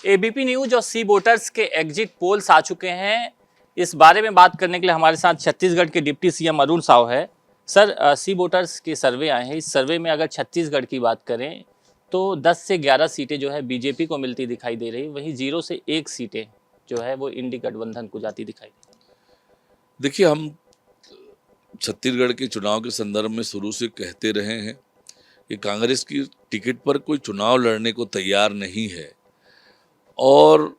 ABP news और सी voters के exit polls आ चुके हैं। इस बारे में बात करने के लिए हमारे साथ छत्तीसगढ़ के डिप्टी सीएम अरुण साव है। सर, सी वोटर्स के सर्वे आए हैं। इस सर्वे में अगर छत्तीसगढ़ की बात करें तो 10 से 11 सीटें जो है बीजेपी को मिलती दिखाई दे रही, वहीं 0 से 1 सीटें जो है वो इंडी गठबंधन को जाती दिखाई दे रही। देखिए, हम छत्तीसगढ़ के चुनाव के संदर्भ में शुरू से कहते रहे हैं कि कांग्रेस की टिकट पर कोई चुनाव लड़ने को तैयार नहीं है और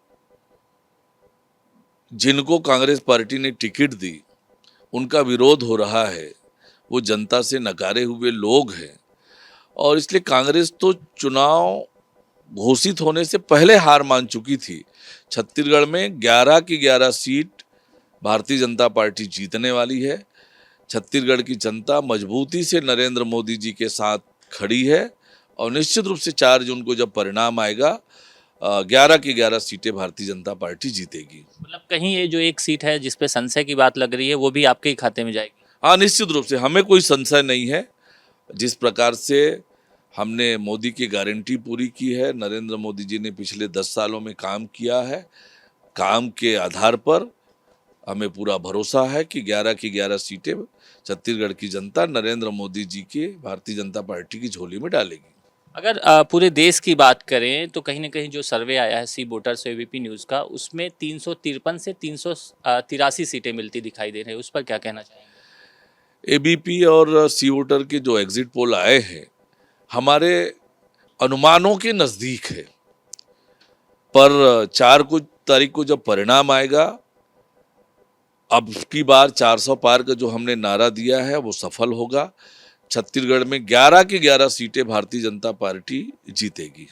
जिनको कांग्रेस पार्टी ने टिकट दी उनका विरोध हो रहा है, वो जनता से नकारे हुए लोग हैं और इसलिए कांग्रेस तो चुनाव घोषित होने से पहले हार मान चुकी थी। छत्तीसगढ़ में 11 की 11 सीट भारतीय जनता पार्टी जीतने वाली है। छत्तीसगढ़ की जनता मजबूती से नरेंद्र मोदी जी के साथ खड़ी है और निश्चित रूप से 4 जून को जब परिणाम आएगा 11 की 11 सीटें भारतीय जनता पार्टी जीतेगी। मतलब कहीं ये जो एक सीट है जिसपे संशय की बात लग रही है वो भी आपके ही खाते में जाएगी? हाँ, निश्चित रूप से हमें कोई संशय नहीं है। जिस प्रकार से हमने मोदी की गारंटी पूरी की है, नरेंद्र मोदी जी ने पिछले 10 सालों में काम किया है, काम के आधार पर हमें पूरा भरोसा है कि 11 की 11 सीटें छत्तीसगढ़ की जनता नरेंद्र मोदी जी के भारतीय जनता पार्टी की झोली में डालेगी। अगर पूरे देश की बात करें तो कहीं ना कहीं जो सर्वे आया है सी वोटर्स एबीपी न्यूज़ का, उसमें 353 से 383 सीटें मिलती दिखाई दे रही है। उस पर क्या कहना चाहेंगे? एबीपी और सी वोटर के जो एग्जिट पोल आए हैं हमारे अनुमानों के नज़दीक है, पर 4 तारीख को जब परिणाम आएगा, अब की बार 400 पार का जो हमने नारा दिया है वो सफल होगा। छत्तीसगढ़ में 11 की 11 सीटें भारतीय जनता पार्टी जीतेगी।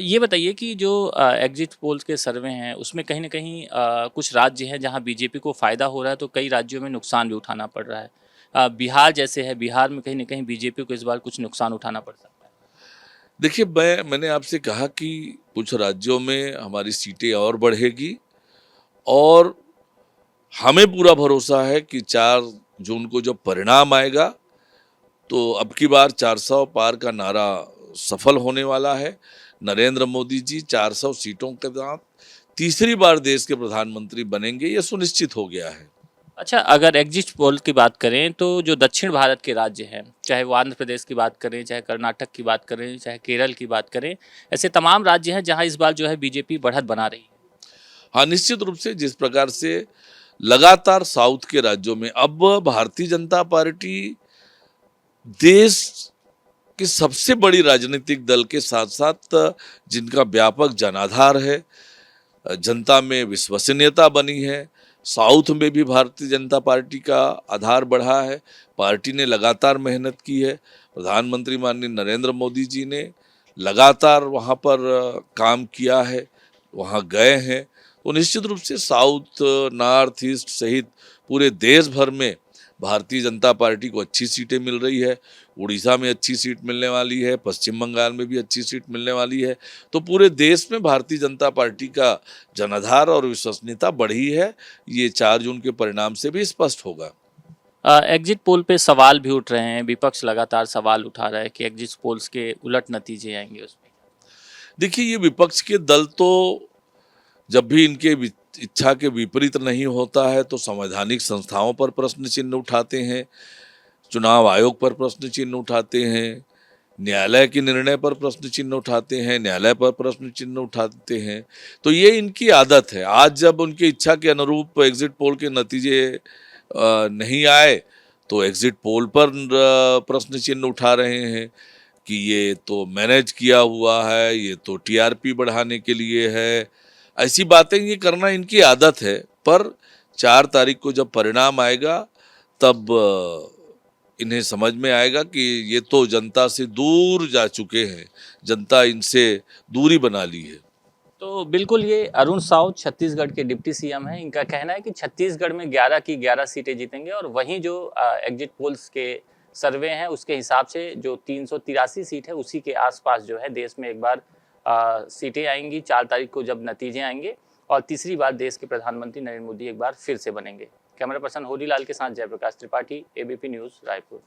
ये बताइए कि जो एग्जिट पोल्स के सर्वे हैं उसमें कहीं ना कहीं कुछ राज्य हैं जहां बीजेपी को फ़ायदा हो रहा है, तो कई राज्यों में नुकसान भी उठाना पड़ रहा है। बिहार जैसे है, बिहार में कहीं ना कहीं बीजेपी को इस बार कुछ नुकसान उठाना पड़ सकता है। देखिए, मैंने आपसे कहा कि कुछ राज्यों में हमारी सीटें और बढ़ेगी और हमें पूरा भरोसा है कि 4 जून को जब परिणाम आएगा तो अब की बार 400 पार का नारा सफल होने वाला है। नरेंद्र मोदी जी 400 सीटों के साथ तीसरी बार देश के प्रधानमंत्री बनेंगे, ये सुनिश्चित हो गया है। अच्छा, अगर एग्जिट पोल की बात करें तो जो दक्षिण भारत के राज्य हैं, चाहे वो आंध्र प्रदेश की बात करें, चाहे कर्नाटक की बात करें, चाहे केरल की बात करें, ऐसे तमाम राज्य हैं जहां इस बार जो है बीजेपी बढ़त बना रही है। हाँ, निश्चित रूप से जिस प्रकार से लगातार साउथ के राज्यों में अब भारतीय जनता पार्टी देश की सबसे बड़ी राजनीतिक दल के साथ साथ जिनका व्यापक जनाधार है, जनता में विश्वसनीयता बनी है, साउथ में भी भारतीय जनता पार्टी का आधार बढ़ा है। पार्टी ने लगातार मेहनत की है। प्रधानमंत्री माननीय नरेंद्र मोदी जी ने लगातार वहाँ पर काम किया है, वहाँ गए हैं। तो निश्चित रूप से साउथ, नॉर्थ ईस्ट सहित पूरे देश भर में भारतीय जनता पार्टी को अच्छी सीटें मिल रही है। उड़ीसा में अच्छी सीट मिलने वाली है, पश्चिम बंगाल में भी अच्छी सीट मिलने वाली है। तो पूरे देश में भारतीय जनता पार्टी का जनाधार और विश्वसनीयता बढ़ी है। ये 4 जून के परिणाम से भी स्पष्ट होगा। एग्जिट पोल पे सवाल भी उठ रहे हैं, विपक्ष लगातार सवाल उठा रहा है कि एग्जिट पोल्स के उलट नतीजे आएंगे उसमें। देखिए, ये विपक्ष के दल तो जब भी इनके इच्छा के विपरीत नहीं होता है तो संवैधानिक संस्थाओं पर प्रश्न चिन्ह उठाते हैं, चुनाव आयोग पर प्रश्न चिन्ह उठाते हैं, न्यायालय के निर्णय पर प्रश्न चिन्ह उठाते हैं, न्यायालय पर प्रश्न चिन्ह उठाते हैं। तो ये इनकी आदत है। आज जब उनकी इच्छा के अनुरूप एग्जिट पोल के नतीजे नहीं आए तो एग्जिट पोल पर प्रश्न चिन्ह उठा रहे हैं कि ये तो मैनेज किया हुआ है, ये तो टीआरपी बढ़ाने के लिए है। ऐसी बातें ये करना इनकी आदत है। पर 4 तारीख को जब परिणाम आएगा तब इन्हें समझ में आएगा कि ये तो जनता से दूर जा चुके हैं, जनता इनसे दूरी बना ली है। तो बिल्कुल, ये अरुण साव छत्तीसगढ़ के डिप्टी सीएम हैं। इनका कहना है कि छत्तीसगढ़ में 11 की 11 सीटें जीतेंगे और वहीं जो एग्जिट पोल्स के सर्वे हैं उसके हिसाब से जो 383 सीट है उसी के आसपास जो है देश में एक बार सीटें आएंगी 4 तारीख को जब नतीजे आएंगे और तीसरी बार देश के प्रधानमंत्री नरेंद्र मोदी एक बार फिर से बनेंगे। कैमरा पर्सन होरीलाल के साथ जयप्रकाश त्रिपाठी, एबीपी न्यूज़, रायपुर।